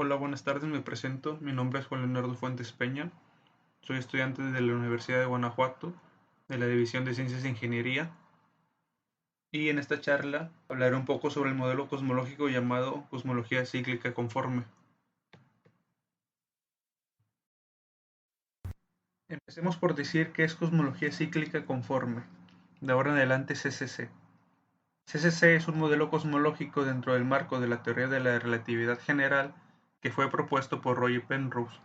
Hola, buenas tardes, me presento. Mi nombre es Juan Leonardo Fuentes Peña. Soy estudiante de la Universidad de Guanajuato, de la División de Ciencias e Ingeniería. Y en esta charla hablaré un poco sobre el modelo cosmológico llamado cosmología cíclica conforme. Empecemos por decir qué es cosmología cíclica conforme. De ahora en adelante CCC. CCC es un modelo cosmológico dentro del marco de la teoría de la relatividad general que fue propuesto por Roger Penrose.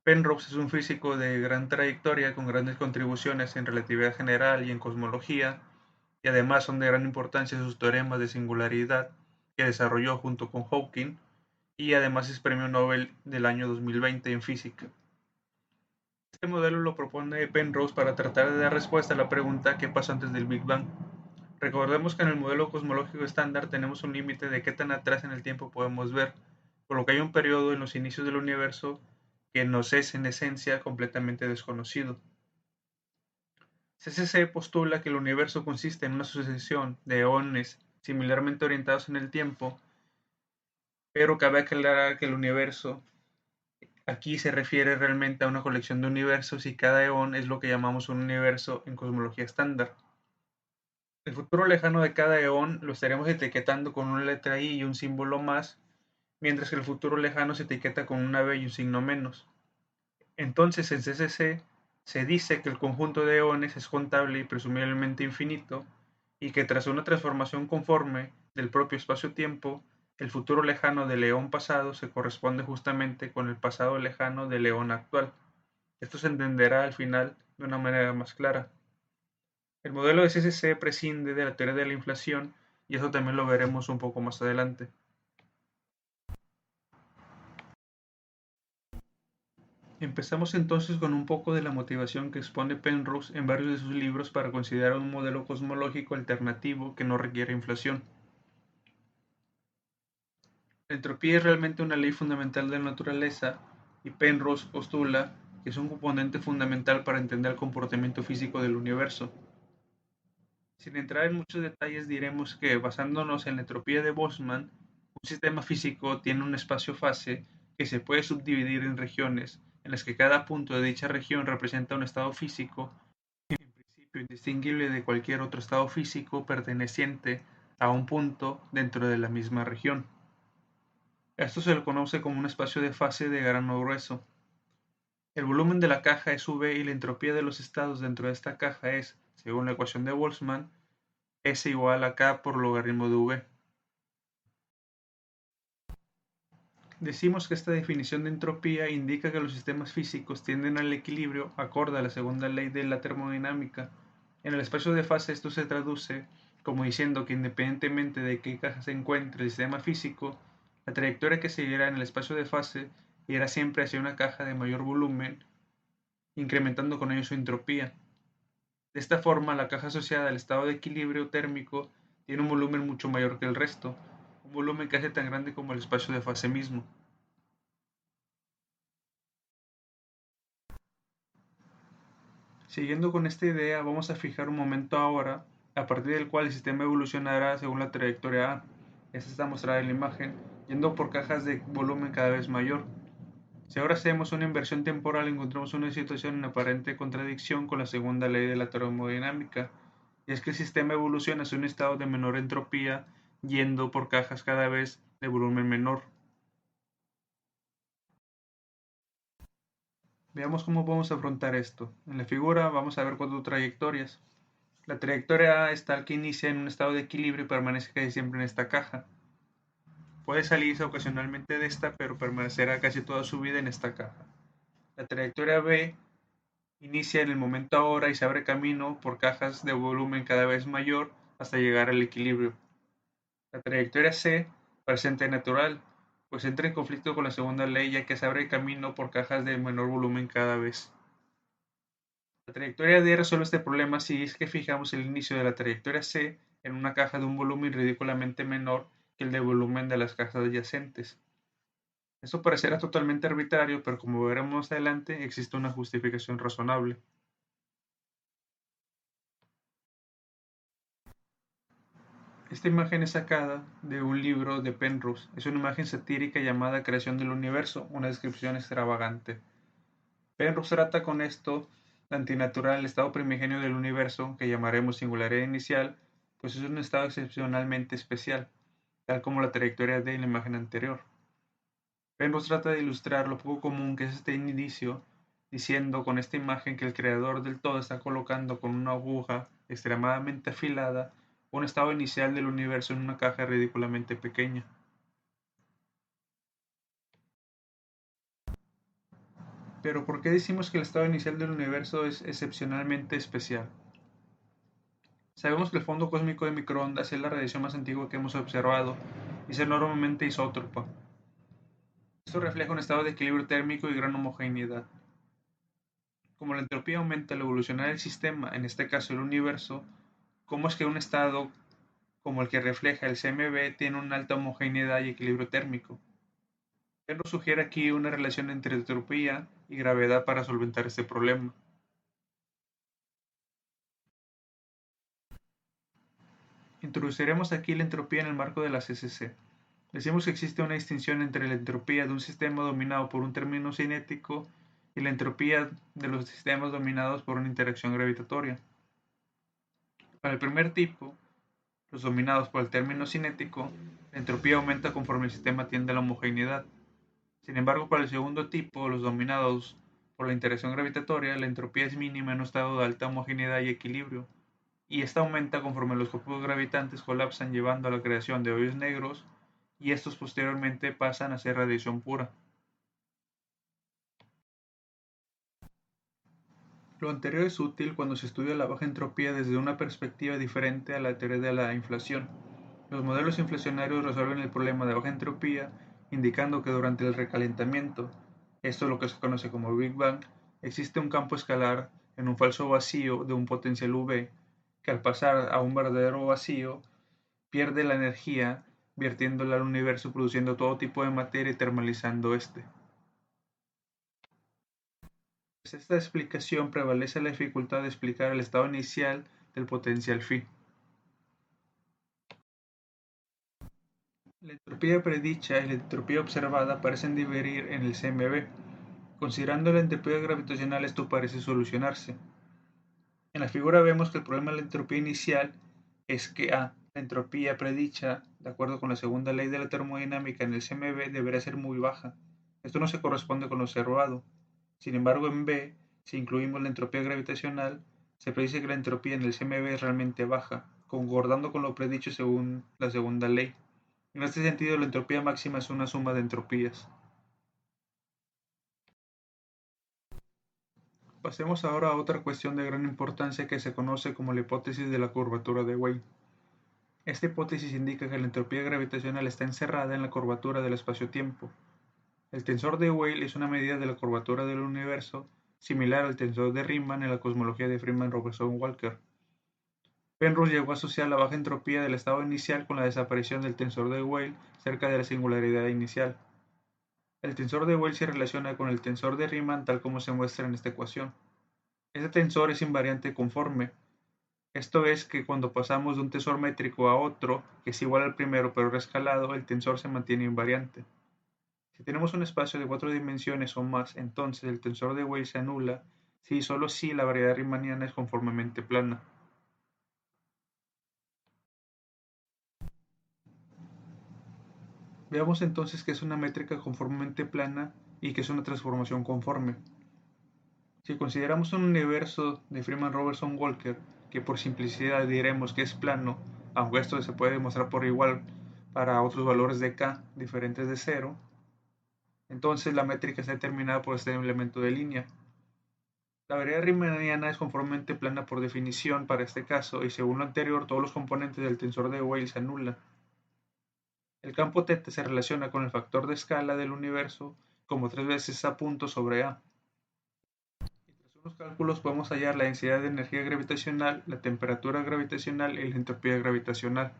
Penrose es un físico de gran trayectoria con grandes contribuciones en relatividad general y en cosmología, y además son de gran importancia sus teoremas de singularidad que desarrolló junto con Hawking, y además es premio Nobel del año 2020 en física. Este modelo lo propone Penrose para tratar de dar respuesta a la pregunta ¿qué pasó antes del Big Bang? Recordemos que en el modelo cosmológico estándar tenemos un límite de qué tan atrás en el tiempo podemos ver, por lo que hay un periodo en los inicios del universo que nos es en esencia completamente desconocido. CCC postula que el universo consiste en una sucesión de eones similarmente orientados en el tiempo, pero cabe aclarar que el universo aquí se refiere realmente a una colección de universos y cada eón es lo que llamamos un universo en cosmología estándar. El futuro lejano de cada eón lo estaremos etiquetando con una letra I y un símbolo más, mientras que el futuro lejano se etiqueta con una B y un signo menos. Entonces en CCC se dice que el conjunto de eones es contable y presumiblemente infinito, y que tras una transformación conforme del propio espacio-tiempo, el futuro lejano del eón pasado se corresponde justamente con el pasado lejano del eón actual. Esto se entenderá al final de una manera más clara. El modelo de CCC prescinde de la teoría de la inflación, y eso también lo veremos un poco más adelante. Empezamos entonces con un poco de la motivación que expone Penrose en varios de sus libros para considerar un modelo cosmológico alternativo que no requiere inflación. La entropía es realmente una ley fundamental de la naturaleza, y Penrose postula que es un componente fundamental para entender el comportamiento físico del universo. Sin entrar en muchos detalles, diremos que, basándonos en la entropía de Boltzmann, un sistema físico tiene un espacio-fase que se puede subdividir en regiones, en las que cada punto de dicha región representa un estado físico, en principio indistinguible de cualquier otro estado físico perteneciente a un punto dentro de la misma región. Esto se le conoce como un espacio de fase de grano grueso. El volumen de la caja es V y la entropía de los estados dentro de esta caja es, según la ecuación de Boltzmann, S igual a K por logaritmo de V. Decimos que esta definición de entropía indica que los sistemas físicos tienden al equilibrio acorde a la segunda ley de la termodinámica. En el espacio de fase esto se traduce como diciendo que independientemente de qué caja se encuentre el sistema físico, la trayectoria que seguirá en el espacio de fase irá siempre hacia una caja de mayor volumen, incrementando con ello su entropía. De esta forma, la caja asociada al estado de equilibrio térmico tiene un volumen mucho mayor que el resto, un volumen casi tan grande como el espacio de fase mismo. Siguiendo con esta idea, vamos a fijar un momento ahora, a partir del cual el sistema evolucionará según la trayectoria A. Esta está mostrada en la imagen, yendo por cajas de volumen cada vez mayor. Si ahora hacemos una inversión temporal, encontramos una situación en aparente contradicción con la segunda ley de la termodinámica, y es que el sistema evoluciona hacia un estado de menor entropía, yendo por cajas cada vez de volumen menor. Veamos cómo podemos afrontar esto. En la figura vamos a ver cuatro trayectorias. La trayectoria A es tal que inicia en un estado de equilibrio y permanece casi siempre en esta caja. Puede salirse ocasionalmente de esta, pero permanecerá casi toda su vida en esta caja. La trayectoria B inicia en el momento ahora y se abre camino por cajas de volumen cada vez mayor hasta llegar al equilibrio. La trayectoria C presente natural, pues entra en conflicto con la segunda ley ya que se abre camino por cajas de menor volumen cada vez. La trayectoria D resuelve este problema si es que fijamos el inicio de la trayectoria C en una caja de un volumen ridículamente menor que el de volumen de las cajas adyacentes. Esto parecerá totalmente arbitrario, pero como veremos más adelante, existe una justificación razonable. Esta imagen es sacada de un libro de Penrose. Es una imagen satírica llamada Creación del Universo, una descripción extravagante. Penrose trata con esto de antinatural el estado primigenio del universo, que llamaremos singularidad inicial, pues es un estado excepcionalmente especial, tal como la trayectoria de la imagen anterior. Penrose trata de ilustrar lo poco común que es este inicio, diciendo con esta imagen que el creador del todo está colocando con una aguja extremadamente afilada un estado inicial del universo en una caja ridículamente pequeña. Pero ¿por qué decimos que el estado inicial del universo es excepcionalmente especial? Sabemos que el fondo cósmico de microondas es la radiación más antigua que hemos observado y es enormemente isótropa. Esto refleja un estado de equilibrio térmico y gran homogeneidad. Como la entropía aumenta al evolucionar el sistema, en este caso el universo, ¿cómo es que un estado como el que refleja el CMB tiene una alta homogeneidad y equilibrio térmico? Penrose sugiere aquí una relación entre entropía y gravedad para solventar este problema. Introduciremos aquí la entropía en el marco de la CCC. Decimos que existe una distinción entre la entropía de un sistema dominado por un término cinético y la entropía de los sistemas dominados por una interacción gravitatoria. Para el primer tipo, los dominados por el término cinético, la entropía aumenta conforme el sistema tiende a la homogeneidad. Sin embargo, para el segundo tipo, los dominados por la interacción gravitatoria, la entropía es mínima en un estado de alta homogeneidad y equilibrio, y esta aumenta conforme los cuerpos gravitantes colapsan llevando a la creación de hoyos negros y estos posteriormente pasan a ser radiación pura. Lo anterior es útil cuando se estudia la baja entropía desde una perspectiva diferente a la teoría de la inflación. Los modelos inflacionarios resuelven el problema de baja entropía indicando que durante el recalentamiento, esto es lo que se conoce como Big Bang, existe un campo escalar en un falso vacío de un potencial V que al pasar a un verdadero vacío pierde la energía vertiéndola al universo produciendo todo tipo de materia y termalizando este. Pues esta explicación prevalece la dificultad de explicar el estado inicial del potencial phi. La entropía predicha y la entropía observada parecen diferir en el CMB. Considerando la entropía gravitacional esto parece solucionarse. En la figura vemos que el problema de la entropía inicial es que A, la entropía predicha, de acuerdo con la segunda ley de la termodinámica en el CMB, deberá ser muy baja. Esto no se corresponde con lo observado. Sin embargo, en B, si incluimos la entropía gravitacional, se predice que la entropía en el CMB es realmente baja, concordando con lo predicho según la segunda ley. En este sentido, la entropía máxima es una suma de entropías. Pasemos ahora a otra cuestión de gran importancia que se conoce como la hipótesis de la curvatura de Weyl. Esta hipótesis indica que la entropía gravitacional está encerrada en la curvatura del espacio-tiempo. El tensor de Weyl es una medida de la curvatura del universo similar al tensor de Riemann en la cosmología de Freeman-Robertson-Walker. Penrose llegó a asociar la baja entropía del estado inicial con la desaparición del tensor de Weyl cerca de la singularidad inicial. El tensor de Weyl se relaciona con el tensor de Riemann tal como se muestra en esta ecuación. Este tensor es invariante conforme. Esto es que cuando pasamos de un tensor métrico a otro, que es igual al primero pero rescalado, el tensor se mantiene invariante. Si tenemos un espacio de 4 dimensiones o más, entonces el tensor de Weyl se anula si y solo si la variedad riemanniana es conformemente plana. Veamos entonces qué es una métrica conformemente plana y qué es una transformación conforme. Si consideramos un universo de Freeman-Robertson-Walker, que por simplicidad diremos que es plano, aunque esto se puede demostrar por igual para otros valores de k diferentes de 0, entonces la métrica está determinada por este elemento de línea. La variedad riemanniana es conformemente plana por definición para este caso y según lo anterior todos los componentes del tensor de Weyl se anulan. El campo θ se relaciona con el factor de escala del universo como 3 veces a punto sobre a. Y tras unos cálculos podemos hallar la densidad de energía gravitacional, la temperatura gravitacional y la entropía gravitacional.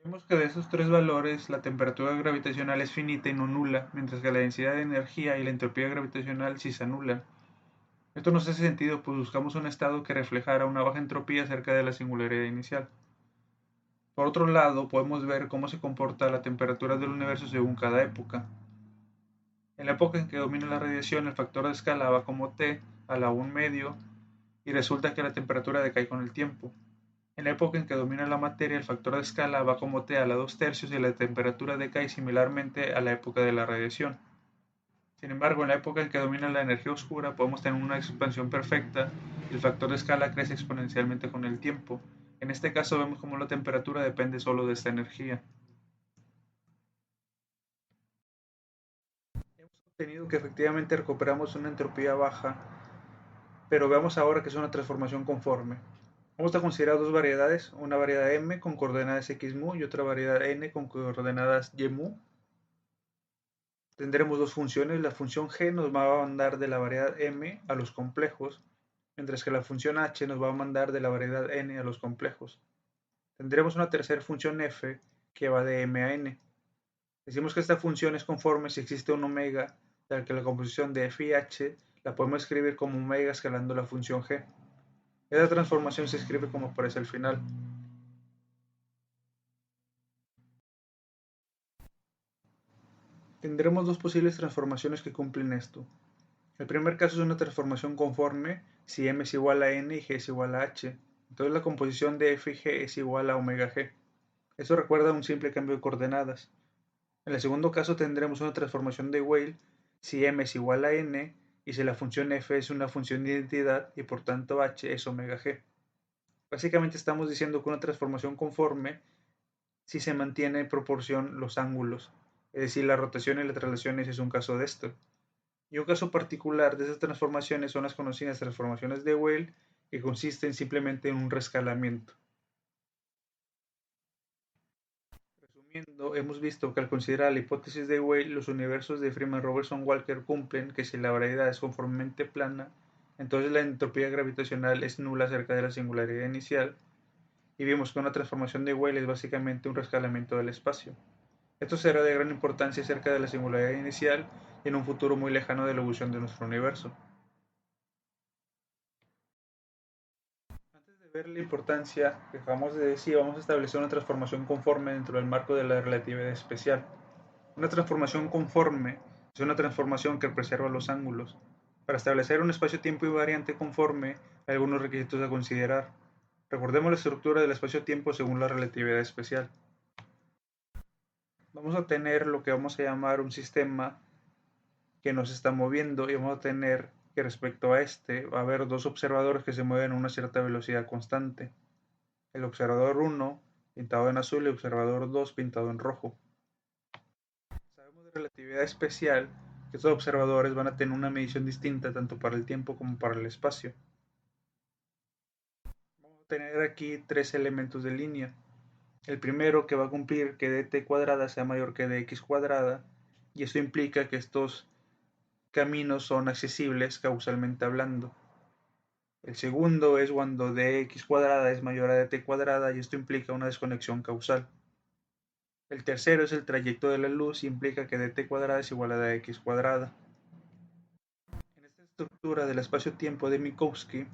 Vemos que de esos tres valores la temperatura gravitacional es finita y no nula, mientras que la densidad de energía y la entropía gravitacional sí se anulan. Esto nos hace sentido, pues buscamos un estado que reflejara una baja entropía cerca de la singularidad inicial. Por otro lado, podemos ver cómo se comporta la temperatura del universo según cada época. En la época en que domina la radiación, el factor de escala va como T a la 1 medio y resulta que la temperatura decae con el tiempo. En la época en que domina la materia, el factor de escala va como T a la 2 tercios y la temperatura decae similarmente a la época de la radiación. Sin embargo, en la época en que domina la energía oscura, podemos tener una expansión perfecta y el factor de escala crece exponencialmente con el tiempo. En este caso vemos cómo la temperatura depende solo de esta energía. Hemos obtenido que efectivamente recuperamos una entropía baja, pero veamos ahora que es una transformación conforme. Vamos a considerar dos variedades, una variedad m con coordenadas x mu y otra variedad n con coordenadas y mu. Tendremos dos funciones, la función g nos va a mandar de la variedad m a los complejos, mientras que la función h nos va a mandar de la variedad n a los complejos. Tendremos una tercera función f que va de m a n. Decimos que esta función es conforme si existe un omega, tal que la composición de f y h la podemos escribir como omega escalando la función g. Esta transformación se escribe como aparece al final. Tendremos dos posibles transformaciones que cumplen esto. El primer caso es una transformación conforme si m es igual a n y g es igual a h. Entonces la composición de f y g es igual a omega g. Eso recuerda un simple cambio de coordenadas. En el segundo caso tendremos una transformación de Weyl si m es igual a n y si la función f es una función de identidad y por tanto h es omega g. Básicamente estamos diciendo que una transformación conforme si se mantiene en proporción los ángulos, es decir, la rotación y las traslaciones es un caso de esto. Y un caso particular de esas transformaciones son las conocidas transformaciones de Weyl, que consisten simplemente en un rescalamiento. Resumiendo, hemos visto que al considerar la hipótesis de Weyl, los universos de Freeman-Robertson-Walker cumplen que si la variedad es conformemente plana, entonces la entropía gravitacional es nula cerca de la singularidad inicial, y vimos que una transformación de Weyl es básicamente un rescalamiento del espacio. Esto será de gran importancia cerca de la singularidad inicial y en un futuro muy lejano de la evolución de nuestro universo. Antes de ver la importancia que acabamos de decir, vamos a establecer una transformación conforme dentro del marco de la relatividad especial. Una transformación conforme es una transformación que preserva los ángulos. Para establecer un espacio-tiempo invariante conforme, hay algunos requisitos a considerar. Recordemos la estructura del espacio-tiempo según la relatividad especial. Vamos a tener lo que vamos a llamar un sistema que nos está moviendo y vamos a tener que respecto a este va a haber dos observadores que se mueven a una cierta velocidad constante. El observador 1 pintado en azul y el observador 2 pintado en rojo. Sabemos de relatividad especial que estos observadores van a tener una medición distinta tanto para el tiempo como para el espacio. Vamos a tener aquí tres elementos de línea. El primero que va a cumplir que dt cuadrada sea mayor que dx cuadrada, y esto implica que estos caminos son accesibles causalmente hablando. El segundo es cuando dx cuadrada es mayor a dt cuadrada y esto implica una desconexión causal. El tercero es el trayecto de la luz y implica que dt cuadrada es igual a dx cuadrada. En esta estructura del espacio-tiempo de Minkowski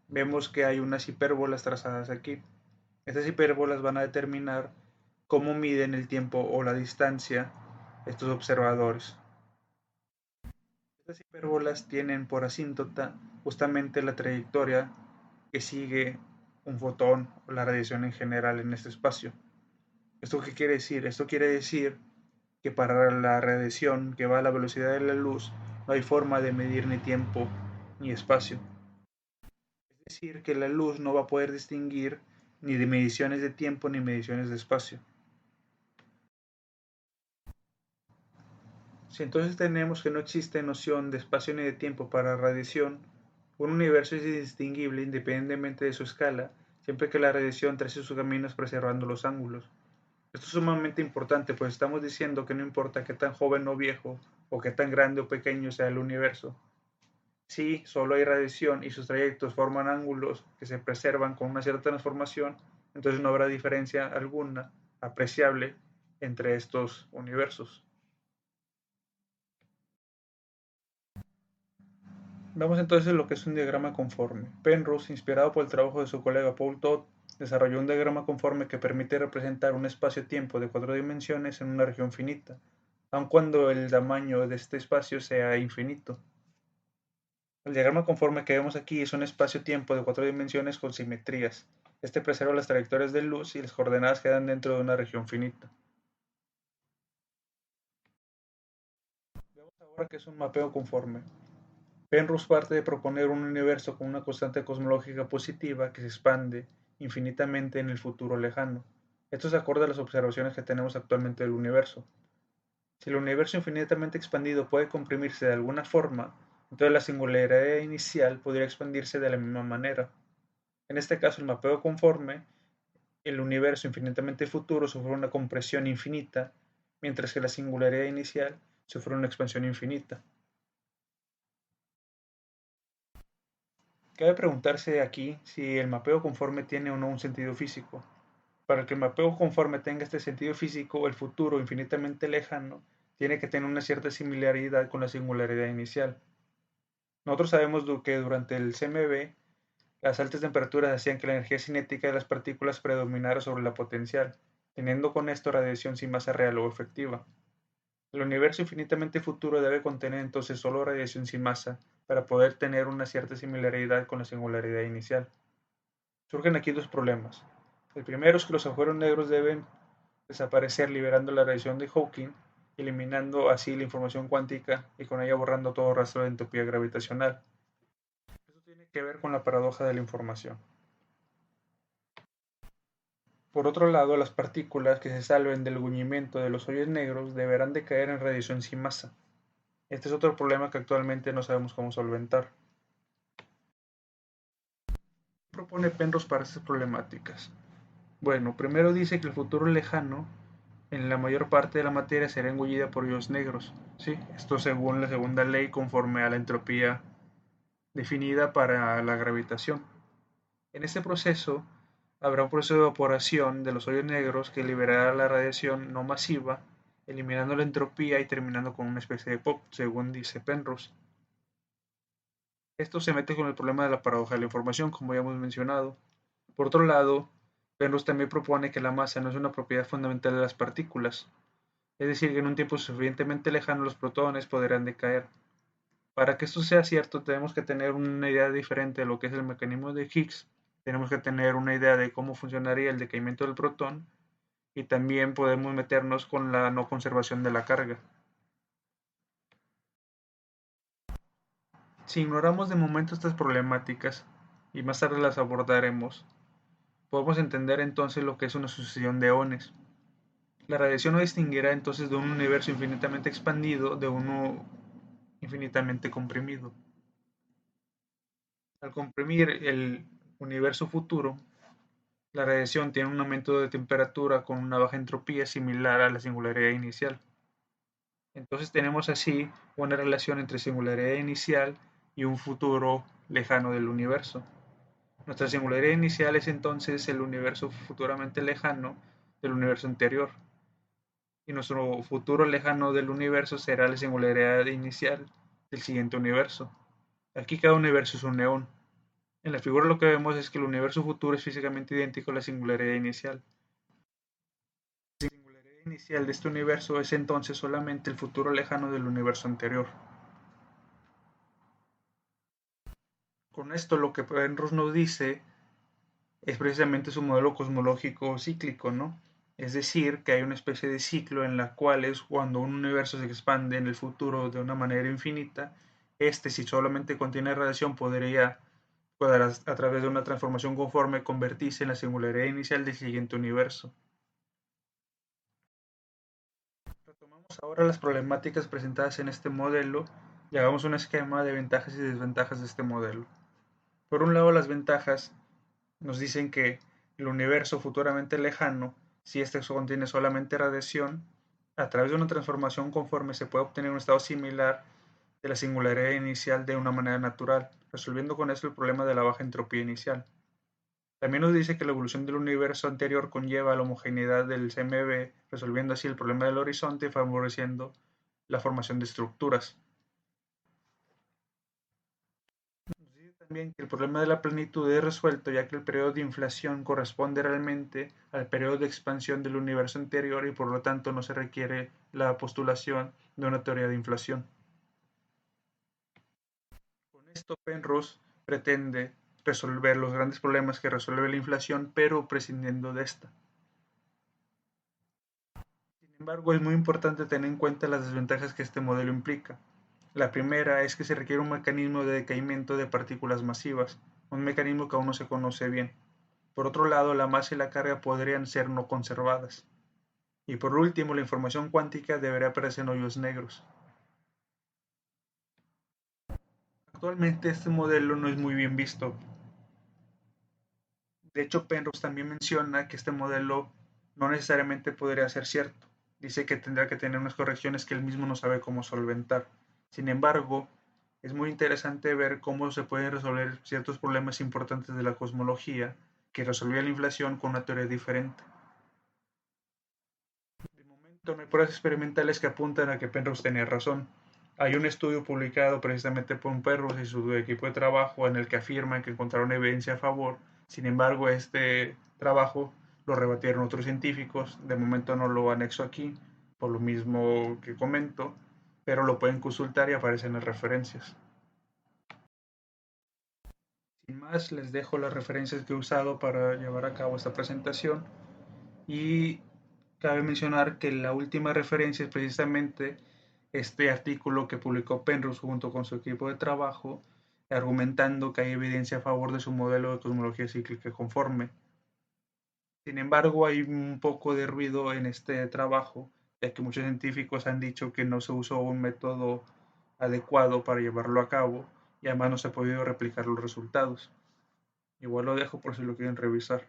vemos que hay unas hipérbolas trazadas aquí. Estas hipérbolas van a determinar cómo miden el tiempo o la distancia estos observadores. Estas hipérbolas tienen por asíntota justamente la trayectoria que sigue un fotón o la radiación en general en este espacio. ¿Esto qué quiere decir? Esto quiere decir que para la radiación que va a la velocidad de la luz no hay forma de medir ni tiempo ni espacio. Es decir, que la luz no va a poder distinguir ni de mediciones de tiempo ni mediciones de espacio. Si entonces tenemos que no existe noción de espacio ni de tiempo para radiación, un universo es indistinguible independientemente de su escala, siempre que la radiación trace sus caminos preservando los ángulos. Esto es sumamente importante, pues estamos diciendo que no importa qué tan joven o viejo, o qué tan grande o pequeño sea el universo. Si solo hay radiación y sus trayectos forman ángulos que se preservan con una cierta transformación, entonces no habrá diferencia alguna apreciable entre estos universos. Veamos entonces lo que es un diagrama conforme. Penrose, inspirado por el trabajo de su colega Paul Todd, desarrolló un diagrama conforme que permite representar un espacio-tiempo de 4 dimensiones en una región finita, aun cuando el tamaño de este espacio sea infinito. El diagrama conforme que vemos aquí es un espacio-tiempo de 4 dimensiones con simetrías. Este preserva las trayectorias de luz y las coordenadas quedan dentro de una región finita. Veamos ahora qué es un mapeo conforme. Penrose parte de proponer un universo con una constante cosmológica positiva que se expande infinitamente en el futuro lejano. Esto se acorde a las observaciones que tenemos actualmente del universo. Si el universo infinitamente expandido puede comprimirse de alguna forma, entonces la singularidad inicial podría expandirse de la misma manera. En este caso, el mapeo conforme, el universo infinitamente futuro sufre una compresión infinita, mientras que la singularidad inicial sufre una expansión infinita. Cabe preguntarse aquí si el mapeo conforme tiene o no un sentido físico. Para que el mapeo conforme tenga este sentido físico, el futuro infinitamente lejano tiene que tener una cierta similaridad con la singularidad inicial. Nosotros sabemos que durante el CMB, las altas temperaturas hacían que la energía cinética de las partículas predominara sobre la potencial, teniendo con esto radiación sin masa real o efectiva. El universo infinitamente futuro debe contener entonces solo radiación sin masa para poder tener una cierta similaridad con la singularidad inicial. Surgen aquí dos problemas. El primero es que los agujeros negros deben desaparecer liberando la radiación de Hawking, eliminando así la información cuántica y con ella borrando todo rastro de entropía gravitacional. Esto tiene que ver con la paradoja de la información. Por otro lado, las partículas que se salven del gruñimiento de los hoyos negros deberán de caer en radiación sin masa. Este es otro problema que actualmente no sabemos cómo solventar. ¿Qué propone Penrose para estas problemáticas? Bueno, primero dice que el futuro lejano, en la mayor parte de la materia será engullida por hoyos negros. ¿Sí? Esto según la segunda ley conforme a la entropía definida para la gravitación. En este proceso habrá un proceso de evaporación de los hoyos negros que liberará la radiación no masiva, eliminando la entropía y terminando con una especie de pop, según dice Penrose. Esto se mete con el problema de la paradoja de la información, como ya hemos mencionado. Por otro lado, Penrose también propone que la masa no es una propiedad fundamental de las partículas, es decir, que en un tiempo suficientemente lejano los protones podrán decaer. Para que esto sea cierto, tenemos que tener una idea diferente de lo que es el mecanismo de Higgs, tenemos que tener una idea de cómo funcionaría el decaimiento del protón y también podemos meternos con la no conservación de la carga. Si ignoramos de momento estas problemáticas, y más tarde las abordaremos, podemos entender entonces lo que es una sucesión de eones. La radiación no distinguirá entonces de un universo infinitamente expandido de uno infinitamente comprimido. Al comprimir el universo futuro, la radiación tiene un aumento de temperatura con una baja entropía similar a la singularidad inicial. Entonces tenemos así una relación entre singularidad inicial y un futuro lejano del universo. Nuestra singularidad inicial es entonces el universo futuramente lejano del universo anterior. Y nuestro futuro lejano del universo será la singularidad inicial del siguiente universo. Aquí cada universo es un neón. En la figura lo que vemos es que el universo futuro es físicamente idéntico a la singularidad inicial. La singularidad inicial de este universo es entonces solamente el futuro lejano del universo anterior. Con esto lo que Penrose nos dice es precisamente su modelo cosmológico cíclico, ¿no? Es decir, que hay una especie de ciclo en la cual es cuando un universo se expande en el futuro de una manera infinita, este si solamente contiene radiación podría a través de una transformación conforme convertirse en la singularidad inicial del siguiente universo. Retomamos ahora las problemáticas presentadas en este modelo y hagamos un esquema de ventajas y desventajas de este modelo. Por un lado, las ventajas nos dicen que el universo futuramente lejano, si este contiene solamente radiación, a través de una transformación conforme se puede obtener un estado similar de la singularidad inicial de una manera natural, resolviendo con esto el problema de la baja entropía inicial. También nos dice que la evolución del universo anterior conlleva la homogeneidad del CMB, resolviendo así el problema del horizonte y favoreciendo la formación de estructuras. También que el problema de la plenitud es resuelto ya que el periodo de inflación corresponde realmente al periodo de expansión del universo anterior y por lo tanto no se requiere la postulación de una teoría de inflación. Con esto Penrose pretende resolver los grandes problemas que resuelve la inflación pero prescindiendo de esta. Sin embargo, es muy importante tener en cuenta las desventajas que este modelo implica. La primera es que se requiere un mecanismo de decaimiento de partículas masivas, un mecanismo que aún no se conoce bien. Por otro lado, la masa y la carga podrían ser no conservadas. Y por último, la información cuántica debería aparecer en hoyos negros. Actualmente este modelo no es muy bien visto. De hecho, Penrose también menciona que este modelo no necesariamente podría ser cierto. Dice que tendrá que tener unas correcciones que él mismo no sabe cómo solventar. Sin embargo, es muy interesante ver cómo se pueden resolver ciertos problemas importantes de la cosmología que resolvía la inflación con una teoría diferente. De momento no hay pruebas experimentales que apuntan a que Penrose tenía razón. Hay un estudio publicado precisamente por Penrose y su equipo de trabajo en el que afirman que encontraron evidencia a favor. Sin embargo, este trabajo lo rebatieron otros científicos. De momento no lo anexo aquí, por lo mismo que comento, pero lo pueden consultar y aparecen las referencias. Sin más, les dejo las referencias que he usado para llevar a cabo esta presentación y cabe mencionar que la última referencia es precisamente este artículo que publicó Penrose junto con su equipo de trabajo, argumentando que hay evidencia a favor de su modelo de cosmología cíclica conforme. Sin embargo, hay un poco de ruido en este trabajo, ya que muchos científicos han dicho que no se usó un método adecuado para llevarlo a cabo y además no se ha podido replicar los resultados. Igual lo dejo por si lo quieren revisar.